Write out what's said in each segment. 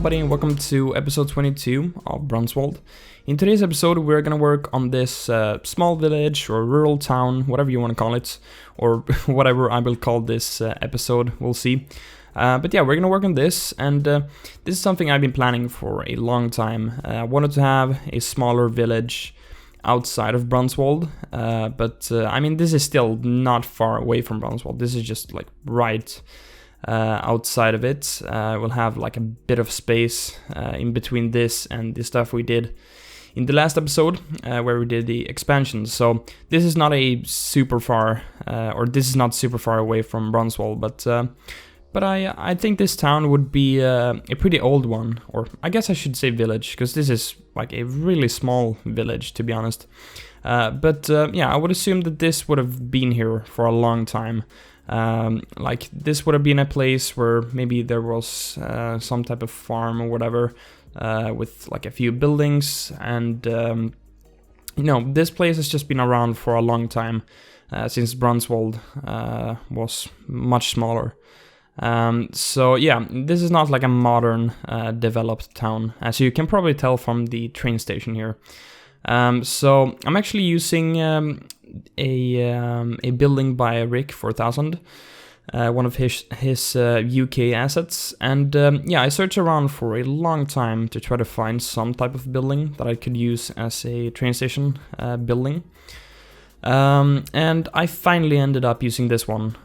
everybody and welcome to episode 22 of Brunswald. In today's episode we're gonna work on this small village or rural town, whatever you want to call it, or whatever I will call this episode, we'll see. But yeah, we're gonna work on this, and this is something I've been planning for a long time. I wanted to have a smaller village outside of Brunswald, but I mean this is still not far away from Brunswald. This is just like right outside of it. We'll have like a bit of space in between this and the stuff we did in the last episode where we did the expansion. So this is not a super far, or this is not super far away from Brunswald, but I think this town would be a pretty old one, or I guess I should say village, because this is like a really small village, to be honest. But yeah, I would assume that this would have been here for a long time. Like this would have been a place where maybe there was some type of farm or whatever, with like a few buildings, and you know, this place has just been around for a long time, since Brunswald was much smaller. So yeah, this is not like a modern developed town, as you can probably tell from the train station here. So I'm actually using a building by Rick 4000, one of his UK assets, and yeah, I searched around for a long time to try to find some type of building that I could use as a train station building. And I finally ended up using this one,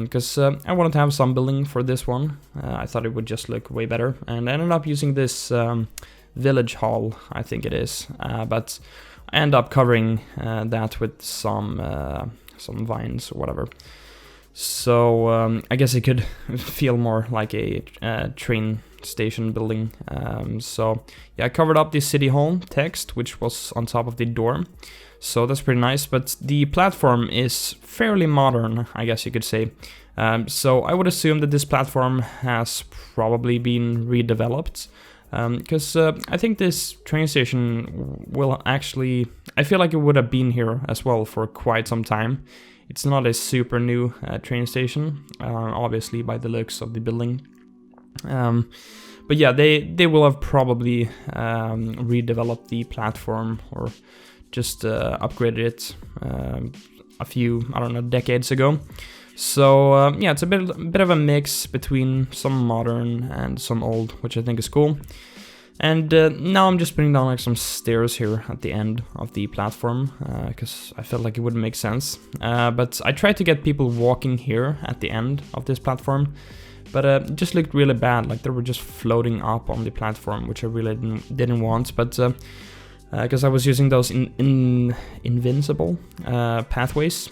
because I wanted to have some building for this one. I thought it would just look way better, and I ended up using this village hall, I think it is, but I end up covering that with some vines or whatever. So I guess it could feel more like a train station building. So yeah, I covered up the city hall text, which was on top of the door. So that's pretty nice, but the platform is fairly modern, I guess you could say. So I would assume that this platform has probably been redeveloped, because I think this train station will actually, I feel like it would have been here as well for quite some time. It's not a super new train station, obviously by the looks of the building. But yeah, they will have probably redeveloped the platform, or just upgraded it a few, I don't know, decades ago. So yeah, it's a bit of a mix between some modern and some old, which I think is cool. And now I'm just putting down like some stairs here at the end of the platform, because I felt like it wouldn't make sense. But I tried to get people walking here at the end of this platform, but it just looked really bad. Like they were just floating up on the platform, which I really didn't want. But because I was using those invincible pathways,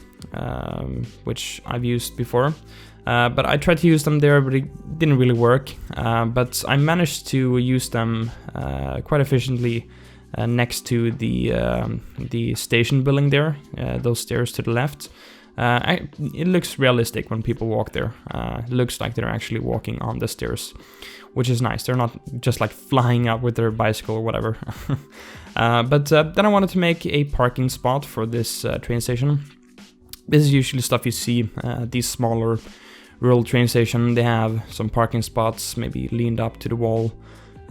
which I've used before. But I tried to use them there, but it didn't really work. But I managed to use them quite efficiently next to the station building there, those stairs to the left. It looks realistic when people walk there. It looks like they're actually walking on the stairs, which is nice. They're not just like flying up with their bicycle or whatever. But then I wanted to make a parking spot for this train station. This is usually stuff you see these smaller rural train station. They have some parking spots maybe leaned up to the wall,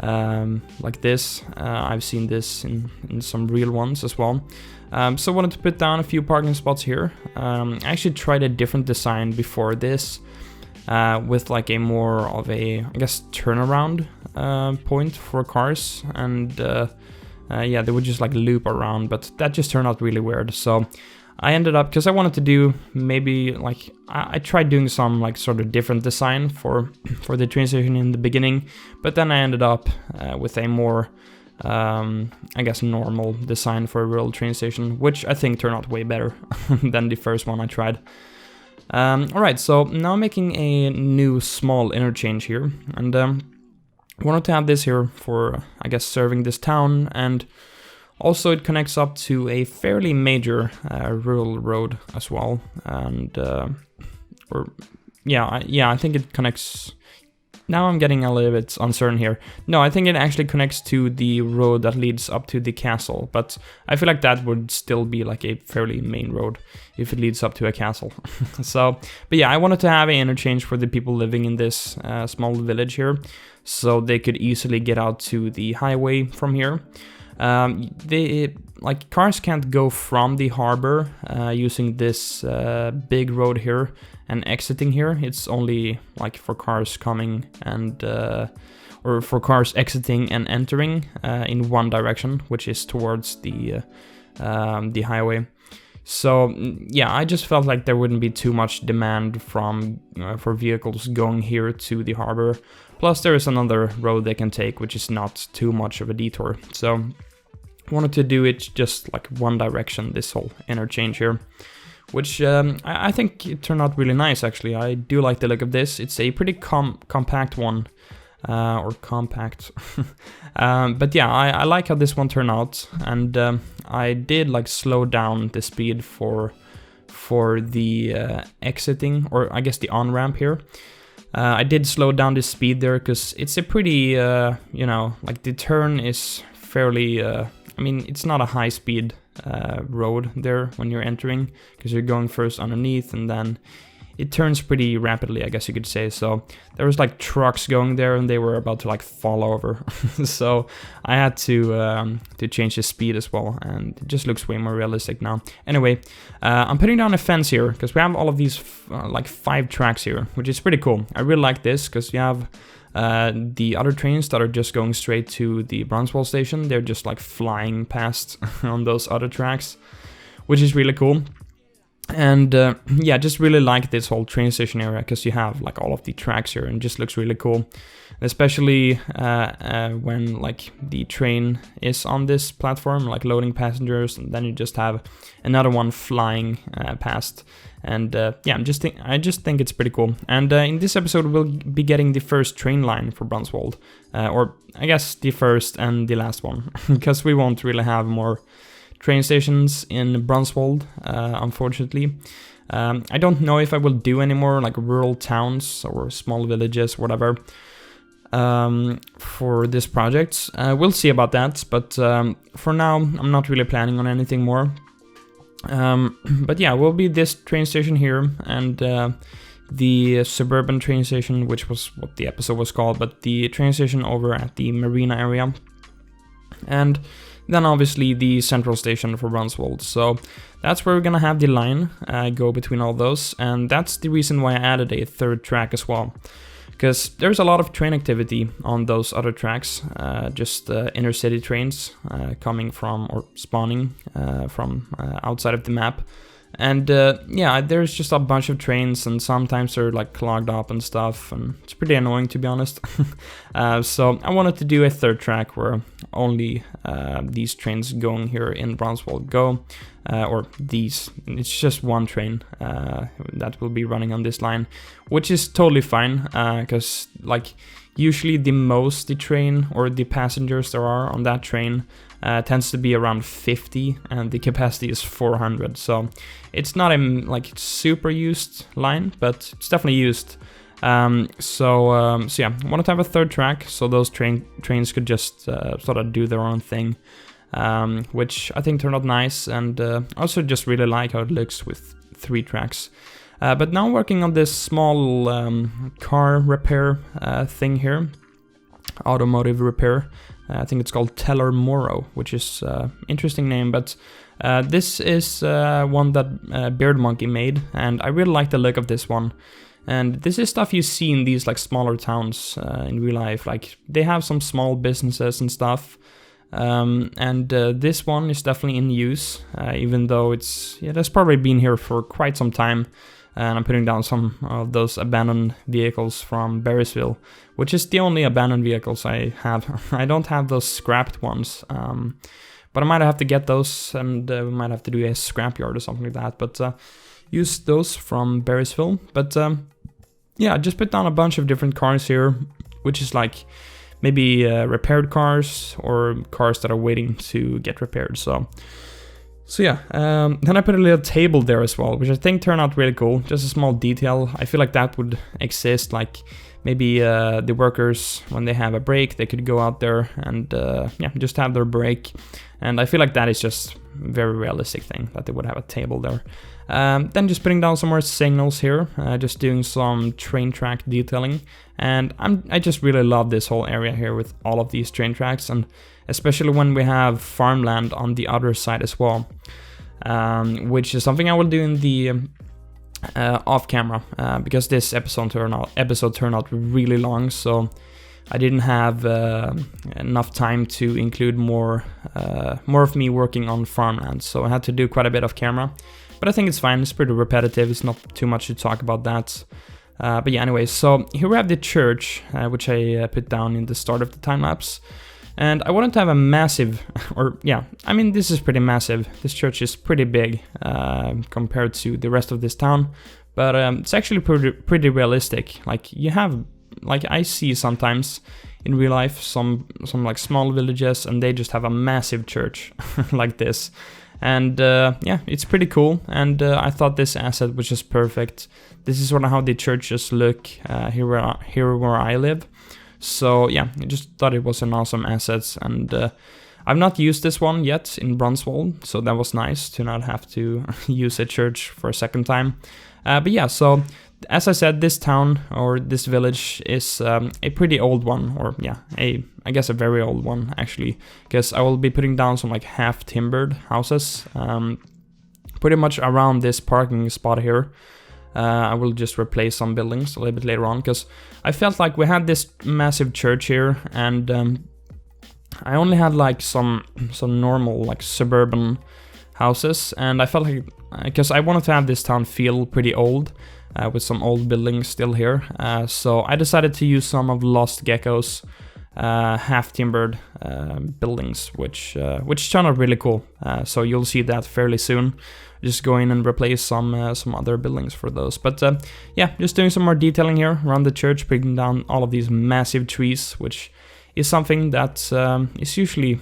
like this. I've seen this in some real ones as well. So I wanted to put down a few parking spots here. I actually tried a different design before this, with like a more of a, I guess, turnaround point for cars, and yeah, they would just like loop around, but that just turned out really weird. So I ended up, because I wanted to do maybe like, I tried doing some like sort of different design for the train station in the beginning, but then I ended up with a more, I guess, normal design for a rural train station, which I think turned out way better than the first one I tried. Alright, so now I'm making a new small interchange here, and I wanted to have this here for, I guess, serving this town, and also it connects up to a fairly major rural road as well, and I think it connects. Now I'm getting a little bit uncertain here. No, I think it actually connects to the road that leads up to the castle, but I feel like that would still be like a fairly main road if it leads up to a castle. So, but yeah, I wanted to have an interchange for the people living in this small village here. so they could easily get out to the highway from here. Cars can't go from the harbor using this big road here and exiting here. It's only like for cars coming and or for cars exiting and entering in one direction, which is towards the highway. So yeah, I just felt like there wouldn't be too much demand from for vehicles going here to the harbor. Plus there is another road they can take, which is not too much of a detour. So I wanted to do it just like one direction, this whole interchange here, which I think it turned out really nice actually. I do like the look of this. It's a pretty compact one. Or compact. But yeah, I like how this one turned out, and I did like slow down the speed for the exiting, or I guess the on-ramp here. I did slow down the speed there because it's a pretty, you know, like the turn is fairly, I mean, it's not a high speed road there when you're entering, because you're going first underneath and then it turns pretty rapidly, I guess you could say. So there was like trucks going there and they were about to like fall over. So I had to change the speed as well, and it just looks way more realistic now. Anyway, I'm putting down a fence here because we have all of these like 5 tracks here, which is pretty cool. I really like this because you have the other trains that are just going straight to the Brunswald station. They're just like flying past on those other tracks, which is really cool. And yeah, just really like this whole train station area because you have like all of the tracks here and it just looks really cool. Especially when like the train is on this platform, like loading passengers, and then you just have another one flying past. And yeah, I just think it's pretty cool. And in this episode we'll be getting the first train line for Brunswald, or I guess the first and the last one, because we won't really have more train stations in Brunswald, unfortunately. I don't know if I will do any more like rural towns or small villages, whatever, for this project. We'll see about that, but for now I'm not really planning on anything more. But yeah, will be this train station here and the suburban train station, which was what the episode was called, but the train station over at the marina area. And then obviously the central station for Brunswald. So that's where we're gonna have the line go between all those, and that's the reason why I added a 3rd track as well. Because there's a lot of train activity on those other tracks, just inner city trains coming from, or spawning from outside of the map. And yeah, there's just a bunch of trains, and sometimes they're like clogged up and stuff, and it's pretty annoying to be honest. So I wanted to do a 3rd track where only these trains going here in Brunswald go, or it's just one train that will be running on this line, which is totally fine, because like usually the train or the passengers there are on that train tends to be around 50, and the capacity is 400. So it's not a like super used line, but it's definitely used. So yeah, I wanted to have a 3rd track so those trains could just sort of do their own thing, which I think turned out nice, and also just really like how it looks with 3 tracks. But now working on this small car repair thing here, Automotive repair. I think it's called Teller Moro, which is interesting name, but this is one that Beard Monkey made, and I really like the look of this one. And this is stuff you see in these like smaller towns in real life. Like they have some small businesses and stuff, and this one is definitely in use, even though that's probably been here for quite some time. And I'm putting down some of those abandoned vehicles from Berrysville, which is the only abandoned vehicles I have. I don't have those scrapped ones, but I might have to get those, and we might have to do a scrapyard or something like that. But use those from Berrysville. But yeah, just put down a bunch of different cars here, which is like maybe repaired cars or cars that are waiting to get repaired. So yeah, then I put a little table there as well, which I think turned out really cool. Just a small detail. I feel like that would exist, like maybe the workers, when they have a break, they could go out there and yeah, just have their break. And I feel like that is just very realistic thing, that they would have a table there. Then just putting down some more signals here, just doing some train track detailing. And I just really love this whole area here with all of these train tracks, and especially when we have farmland on the other side as well, which is something I will do in the off camera, because this episode turned out really long, so I didn't have enough time to include more of me working on farmland, so I had to do quite a bit of camera. But I think it's fine, it's pretty repetitive, it's not too much to talk about that. But yeah, anyway, so here we have the church, which I put down in the start of the time-lapse. And I wanted to have a massive, this is pretty massive. This church is pretty big compared to the rest of this town. But it's actually pretty realistic. Like, you have, like, I see sometimes in real life some like small villages, and they just have a massive church like this. And it's pretty cool, and I thought this asset was just perfect. This is sort of how the churches look here where I live. So yeah, I just thought it was an awesome asset, and I've not used this one yet in Brunswald, so that was nice to not have to use a church for a second time. But yeah, so as I said, this town, or this village, is a pretty old one, or yeah, I guess a very old one actually, because I will be putting down some like half timbered houses, pretty much around this parking spot here. I will just replace some buildings a little bit later on, because I felt like we had this massive church here, and I only had like some normal like suburban houses, and I felt like, because I wanted to have this town feel pretty old, with some old buildings still here, so I decided to use some of Lost Gecko's half-timbered buildings, which turned out really cool. So you'll see that fairly soon. Just go in and replace some other buildings for those. But yeah, just doing some more detailing here around the church, putting down all of these massive trees, which is something that is usually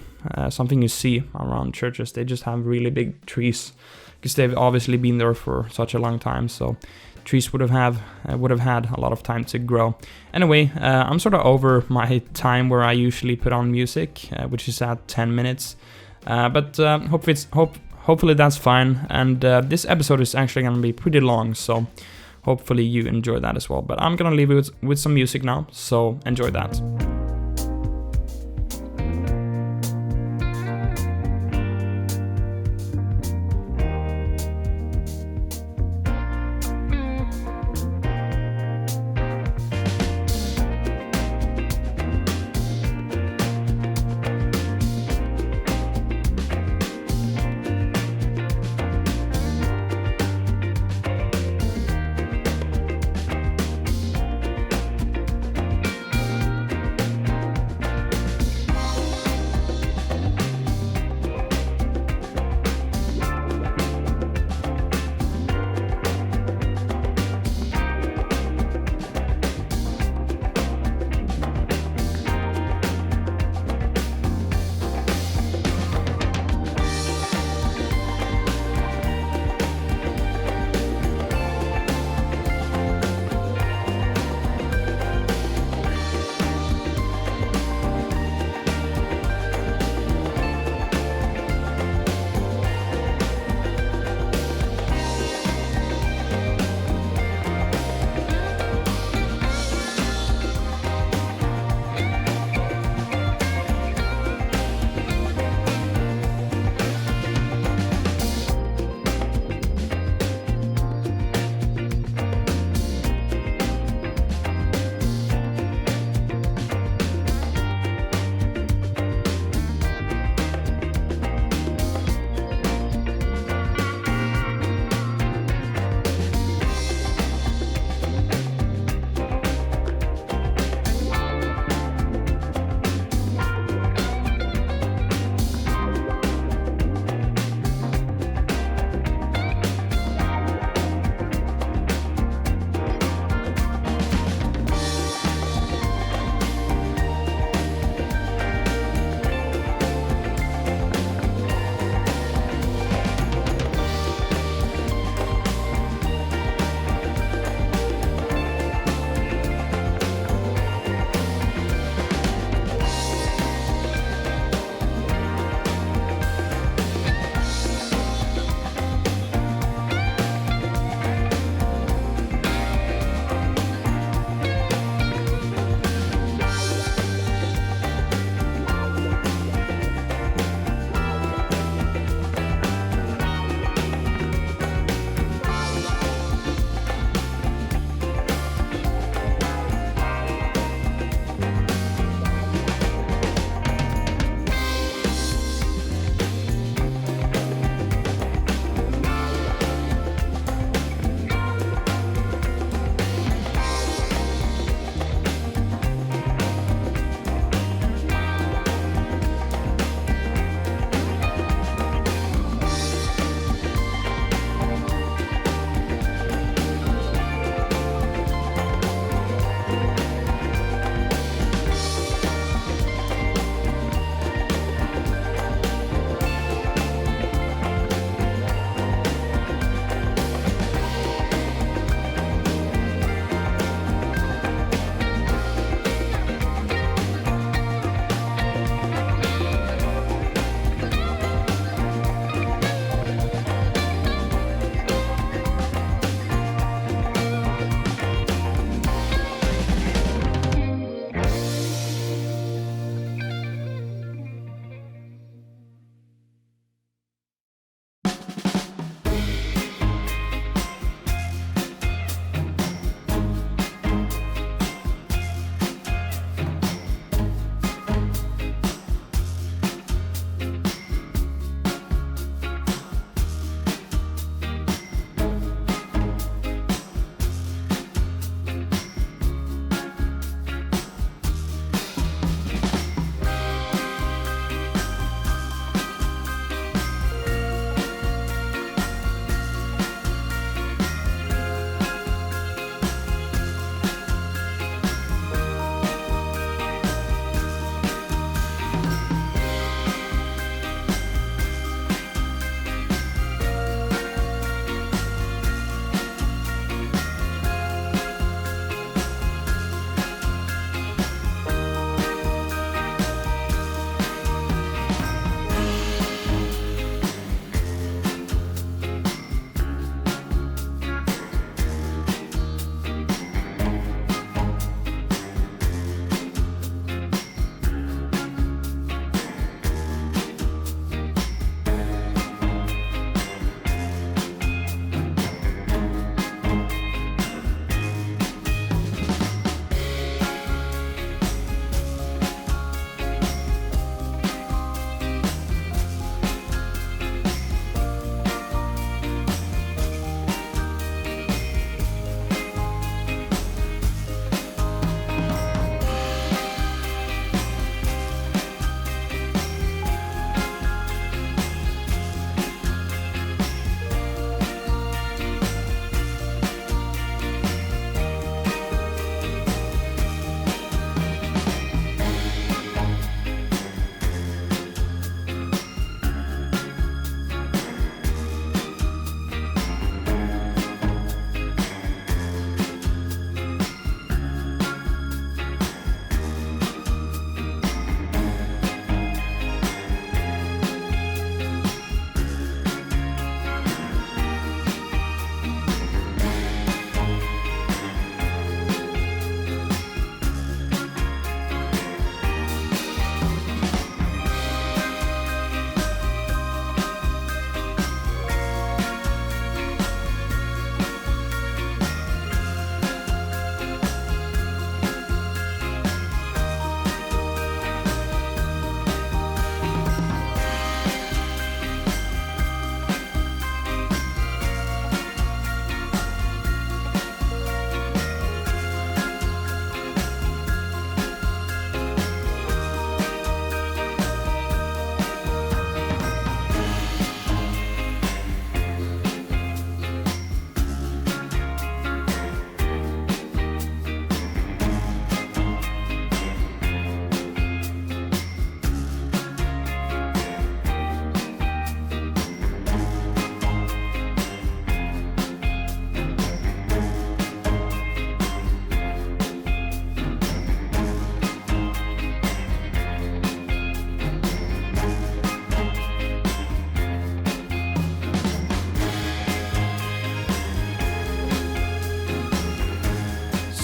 something you see around churches. They just have really big trees, because they've obviously been there for such a long time, so trees would have had a lot of time to grow. Anyway, I'm sort of over my time where I usually put on music, which is at 10 minutes. But hopefully that's fine. And this episode is actually going to be pretty long, so hopefully you enjoy that as well. But I'm going to leave it with some music now, so enjoy that.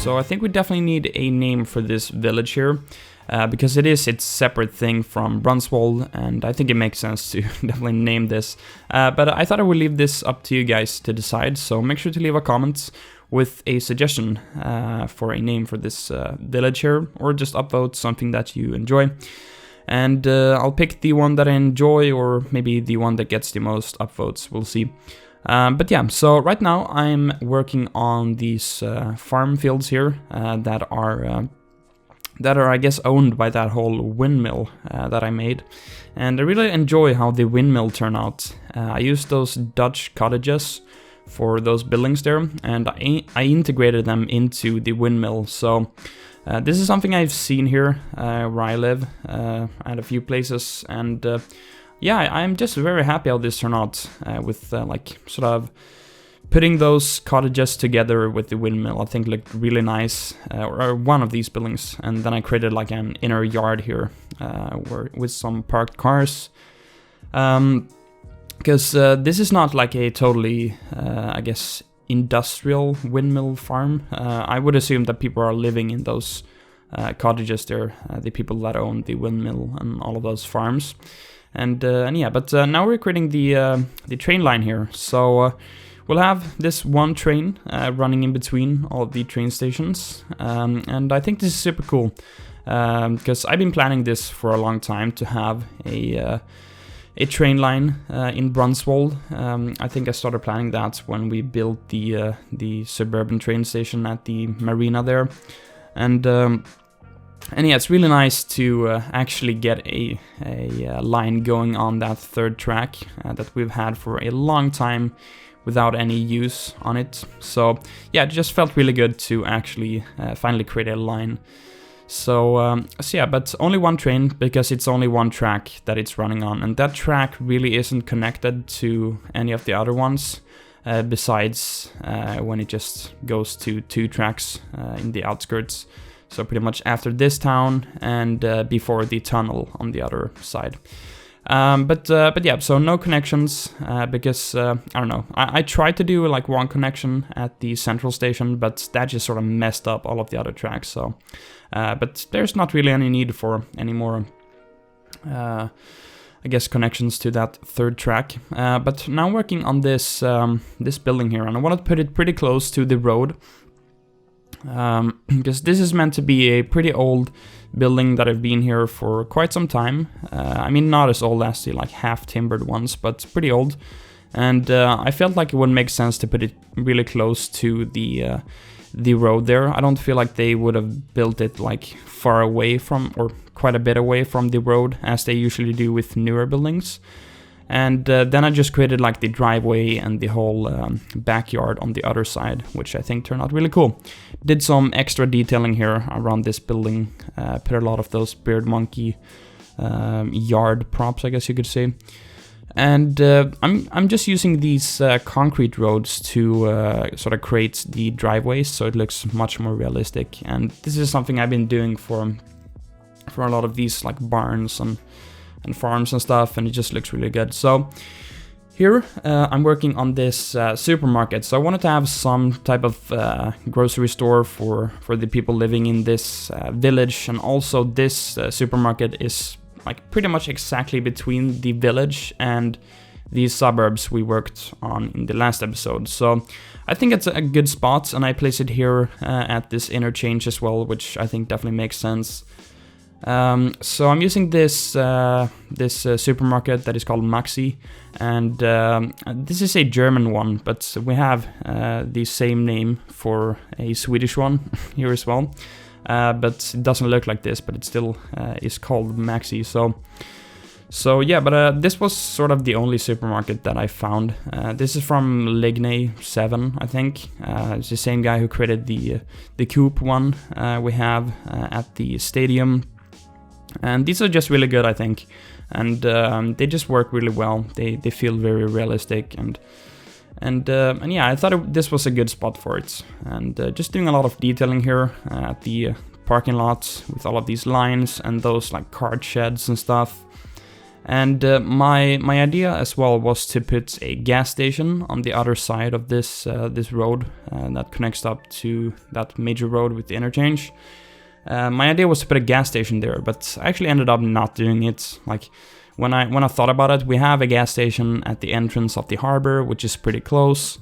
so I think we definitely need a name for this village here. Because it is its separate thing from Brunswald, and I think it makes sense to definitely name this. But I thought I would leave this up to you guys to decide, so make sure to leave a comment with a suggestion for a name for this village here, or just upvote something that you enjoy. And I'll pick the one that I enjoy, or maybe the one that gets the most upvotes, we'll see. But yeah, so right now I'm working on these farm fields here that are, I guess, owned by that whole windmill that I made. And I really enjoy how the windmill turned out. I used those Dutch cottages for those buildings there, and I integrated them into the windmill. So this is something I've seen here where I live at a few places, and yeah, I'm just very happy how this turned out with like sort of putting those cottages together with the windmill. I think looked really nice, or one of these buildings, and then I created like an inner yard here with some parked cars. Because this is not like a totally, I guess, industrial windmill farm. I would assume that people are living in those cottages there, the people that own the windmill and all of those farms. And yeah, but now we're creating the train line here. So we'll have this one train running in between all the train stations. And I think this is super cool, because I've been planning this for a long time to have a train line in Brunswald. I think I started planning that when we built the suburban train station at the marina there. And yeah, it's really nice to actually get a line going on that third track that we've had for a long time without any use on it. So yeah, it just felt really good to actually finally create a line. So yeah, but only one train, because it's only one track that it's running on, and that track really isn't connected to any of the other ones, besides when it just goes to 2 tracks in the outskirts. So pretty much after this town and before the tunnel on the other side. But yeah, so no connections, because I don't know, I tried to do like one connection at the central station, but that just sort of messed up all of the other tracks. So but there's not really any need for any more I guess connections to that third track. But now I'm working on this this building here, and I want to put it pretty close to the road, because this is meant to be a pretty old building that have been here for quite some time. I mean, not as old as the like half-timbered ones, but pretty old. And I felt like it would make sense to put it really close to the road there. I don't feel like they would have built it like far away from, or quite a bit away from the road, as they usually do with newer buildings. And then I just created like the driveway and the whole backyard on the other side, which I think turned out really cool. Did some extra detailing here around this building, put a lot of those beard monkey yard props, I guess you could say. And I'm just using these concrete roads to sort of create the driveways, so it looks much more realistic. And this is something I've been doing for a lot of these like barns and farms and stuff, and it just looks really good. So here I'm working on this supermarket. So I wanted to have some type of grocery store for the people living in this village, and also this supermarket is like pretty much exactly between the village and the suburbs we worked on in the last episode. So I think it's a good spot, and I place it here at this interchange as well, which I think definitely makes sense. So I'm using this supermarket that is called Maxi, and this is a German one, but we have the same name for a Swedish one here as well. But it doesn't look like this, but it still is called Maxi. So yeah, but this was sort of the only supermarket that I found. This is from Ligne 7, I think. It's the same guy who created the Coop one we have at the stadium. And these are just really good, I think. And they just work really well. They feel very realistic, and yeah, I thought this was a good spot for it. And just doing a lot of detailing here at the parking lot with all of these lines and those like cart sheds and stuff. And my idea as well was to put a gas station on the other side of this this road that connects up to that major road with the interchange. My idea was to put a gas station there, but I actually ended up not doing it. Like when I thought about it, we have a gas station at the entrance of the harbor, which is pretty close.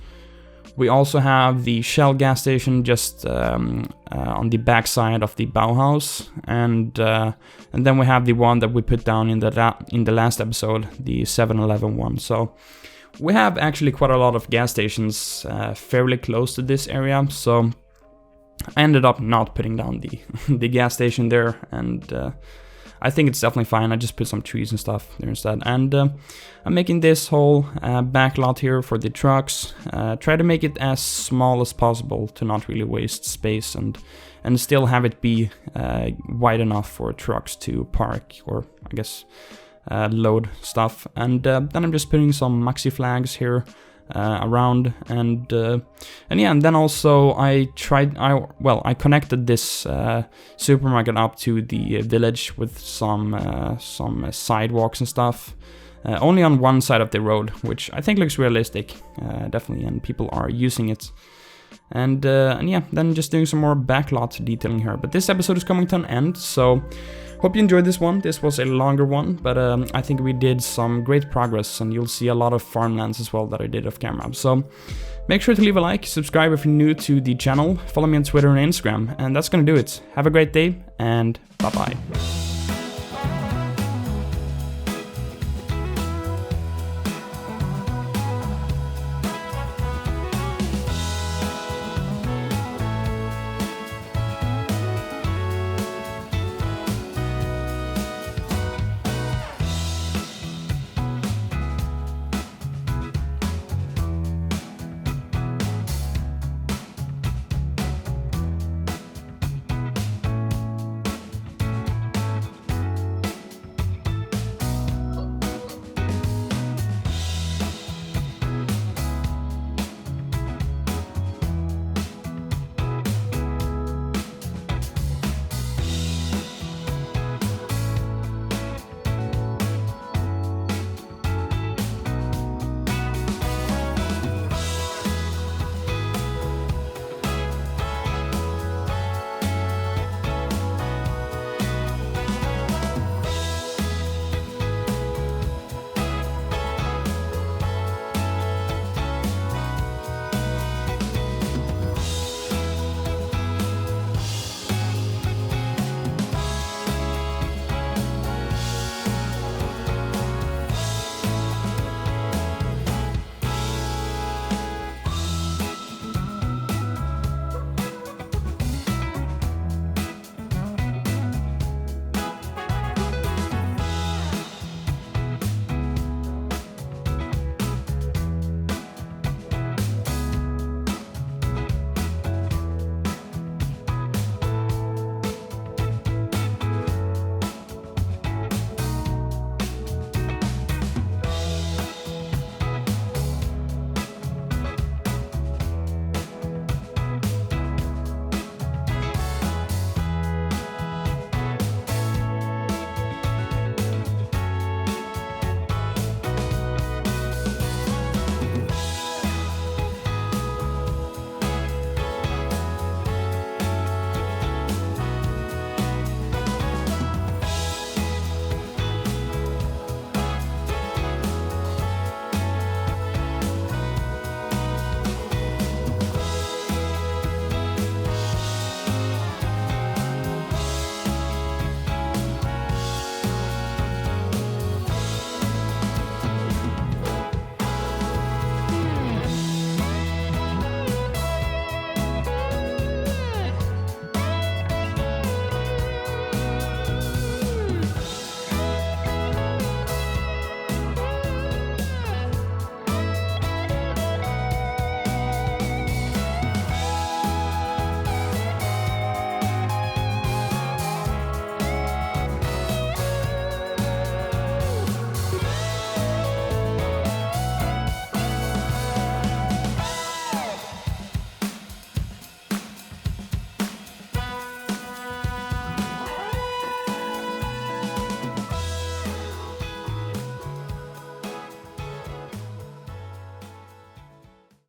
We also have the Shell gas station just on the backside of the Bauhaus, and then we have the one that we put down in the last episode, the 7-Eleven one. So we have actually quite a lot of gas stations fairly close to this area. So I ended up not putting down the gas station there, and I think it's definitely fine. I just put some trees and stuff there instead. And I'm making this whole back lot here for the trucks. Try to make it as small as possible to not really waste space and still have it be wide enough for trucks to park, or I guess load stuff. And then I'm just putting some maxi flags here around, and yeah, and then also I connected this supermarket up to the village with some sidewalks and stuff, only on one side of the road, which I think looks realistic, definitely, and people are using it. And yeah, then just doing some more backlot detailing here. But this episode is coming to an end, so hope you enjoyed this one. This was a longer one, but I think we did some great progress, and you'll see a lot of farmlands as well that I did off camera. So make sure to leave a like, subscribe if you're new to the channel, follow me on Twitter and Instagram, and that's gonna do it. Have a great day, and bye-bye.